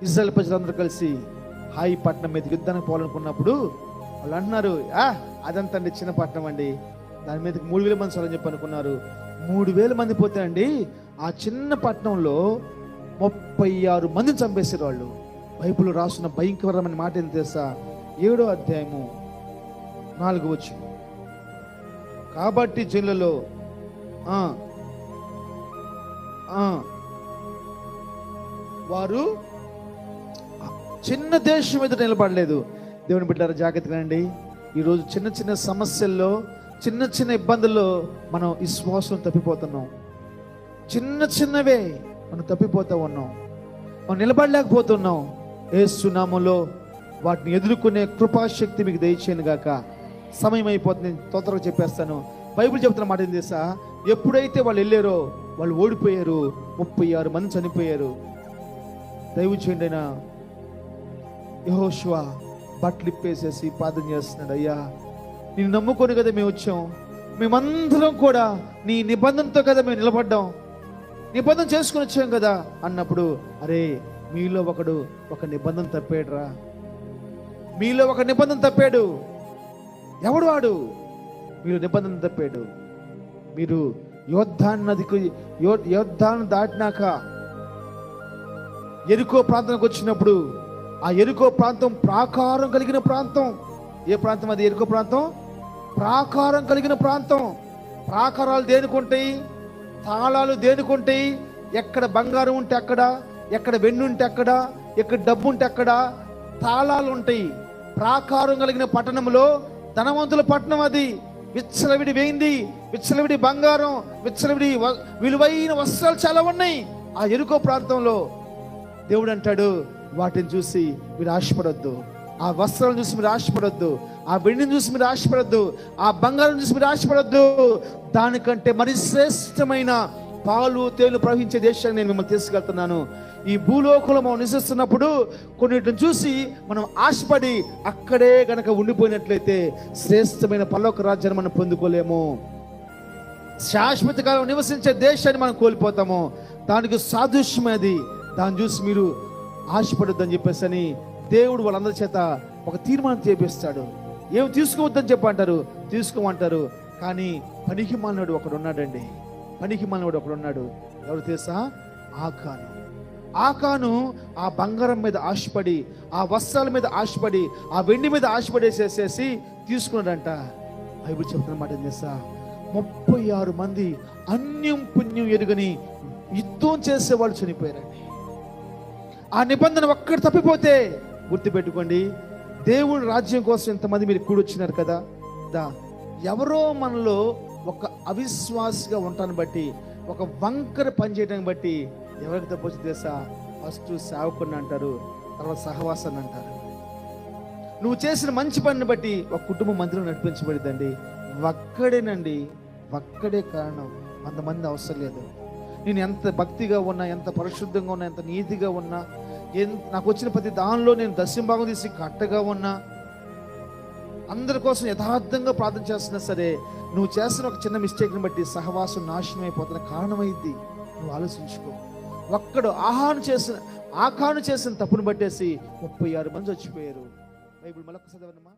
ఇశ్రాయేల్ ప్రజలందరూ కలిసి హాయి పట్టణం మీద యుద్ధానికి పోవాలనుకున్నప్పుడు వాళ్ళు అంటున్నారు, అదంతా అండి చిన్న పట్టణం అండి, దాని మీదకి 3,000 మంది చాలని చెప్పి అనుకున్నారు. 3,000 మంది పోతే అండి ఆ చిన్న పట్టణంలో 36 మందిని చంపేశారు వాళ్ళు. బైబిల్ రాసిన భయంకరమైన మాట ఏం తెలుసా? 7వ అధ్యాయము 4వ వచనం. కాబట్టి జనులలో వారు చిన్న దేశం మీద నిలబడలేదు. దేవుని బిడ్డలారా జాగ్రత్తగా అండి. ఈరోజు చిన్న చిన్న సమస్యల్లో, చిన్న చిన్న ఇబ్బందుల్లో మనం విశ్వాసం తప్పిపోతున్నాం. చిన్న చిన్నవే మనం తప్పిపోతూ ఉన్నాం, మనం నిలబడలేకపోతున్నాం. యేసు నామములో వాటిని ఎదుర్కొనే కృపాశక్తి మీకు దయచేయను గాక. సమయం అయిపోతుంది, నేను తొందరగా చెప్పేస్తాను. బైబిల్ చెప్తున్న మాట ఏం తెలుసా? ఎప్పుడైతే వాళ్ళు వెళ్ళారో వాళ్ళు ఓడిపోయారు. 36 మంది చనిపోయారు. దైవ చేయండి. అయినా యెహోషువ బట్టలు ఇప్పేసేసి ప్రార్థన చేస్తున్నాడు, అయ్యా నేను నమ్ముకొని కదా మేము వచ్చాం, మేమందరం కూడా నీ నిబంధనతో కదా మేము నిలబడ్డాం, నిబంధన చేసుకుని వచ్చాం కదా అన్నప్పుడు, అరే మీలో ఒకడు ఒక నిబంధన తప్పాడురా, మీలో ఒక నిబంధన తప్పాడు. ఎవడు వాడు? మీరు నిబంధన తప్పాడు. మీరు యోర్దాను నదికి యోర్దాను దాటినాక యెరికో ప్రాంతానికి వచ్చినప్పుడు, ఆ యెరికో ప్రాంతం ప్రాకారం కలిగిన ప్రాంతం. ఏ ప్రాంతం అది? యెరికో ప్రాంతం ప్రాకారం కలిగిన ప్రాంతం. ప్రాకారాలు దేనికుంటాయి? తాళాలు దేనికుంటాయి? ఎక్కడ బంగారం ఉంటే అక్కడ, ఎక్కడ వెన్ను ఉంటే అక్కడ, ఎక్కడ డబ్బు ఉంటే అక్కడ తాళాలు ఉంటాయి. ప్రాకారం కలిగిన పట్టణంలో ధనవంతుల పట్టణం అది. విచ్చలవిడి వేయింది, విచ్చలవిడి బంగారం, విచ్చలవిడి విలువైన వస్త్రాలు చాలా ఉన్నాయి ఆ యెరికో ప్రాంతంలో. దేవుడు అంటాడు, వాటిని చూసి మీరు ఆశపడొద్దు, ఆ వస్త్రాలను చూసి మీరు ఆశపడొద్దు, ఆ వెండిని చూసి మీరు ఆశపడొద్దు, ఆ బంగారం చూసి మీరు ఆశపడొద్దు. దానికంటే మరి శ్రేష్టమైన పాలు తేనెలు ప్రవహించే దేశాన్ని నేను మిమ్మల్ని తీసుకెళ్తున్నాను. ఈ భూలోకంలో మనం నివసిస్తున్నప్పుడు కొన్నిటిని చూసి మనం ఆశపడి అక్కడే గనక ఉండిపోయినట్లయితే శ్రేష్టమైన పరలోక రాజ్యాన్ని మనం పొందుకోలేము. శాశ్వత కాలం నివసించే దేశాన్ని మనం కోల్పోతాము. దానికి సాదృశ్యమేది. దాన్ని చూసి మీరు ఆశపడొద్దని చెప్పేసి అని దేవుడు వాళ్ళందరి చేత ఒక తీర్మానం చేపిస్తాడు. ఏమి తీసుకోవద్దని చెప్పంటారు, తీసుకోమంటారు. కానీ పనికి మాలినోడు ఒకడు ఉన్నాడండి. పనికి మాలినోడు ఒకడు ఉన్నాడు. ఎవరు తెలుసా? ఆకాను. ఆకాను ఆ బంగారం మీద ఆశపడి, ఆ వస్త్రాల మీద ఆశపడి, ఆ వెండి మీద ఆశపడేసేసేసి తీసుకున్నాడంట. బైబిల్ చెప్తున్న మాట ఏం తెలుసా? 36 మంది అన్యం పుణ్యం ఎరుగని యుద్ధం చేసే వాళ్ళు చనిపోయారండి. ఆ నిబంధన ఒక్కటి తప్పిపోతే గుర్తుపెట్టుకోండి, దేవుడు రాజ్యం కోసం ఇంతమంది మీరు కూడొచ్చినారు కదా. ఎవరో మనలో ఒక అవిశ్వాసగా ఉంటాను బట్టి, ఒక వంకర పని చేయడానికి బట్టి ఎవరికి తప్పొచ్చి తెలుసా? ఫస్ట్ సేవకుని అంటారు, తర్వాత సహవాసాన్ని అంటారు. నువ్వు చేసిన మంచి పనిని బట్టి ఒక కుటుంబం మందిరం నడిపించబడిద్దండి. ఒక్కడేనండి, ఒక్కడే కారణం. 100 మంది అవసరం లేదు. నేను ఎంత భక్తిగా ఉన్నా, ఎంత పరిశుద్ధంగా ఉన్నా, ఎంత నీతిగా ఉన్నా, నాకు వచ్చిన ప్రతి దానిలో నేను దశంభాగం తీసి కట్టగా ఉన్నా, అందరి కోసం యథార్థంగా ప్రార్థన చేస్తున్నా సరే, నువ్వు చేస్తున్న ఒక చిన్న మిస్టేక్ని బట్టి సహవాసం నాశనం అయిపోతున్న కారణమైంది. నువ్వు ఆలోచించుకో. ఒక్కడు ఆకాను చేసిన తప్పును బట్టేసి 36 మంది చచ్చిపోయారు. బైబిల్ మళ్ళొక చదవనమ్మా.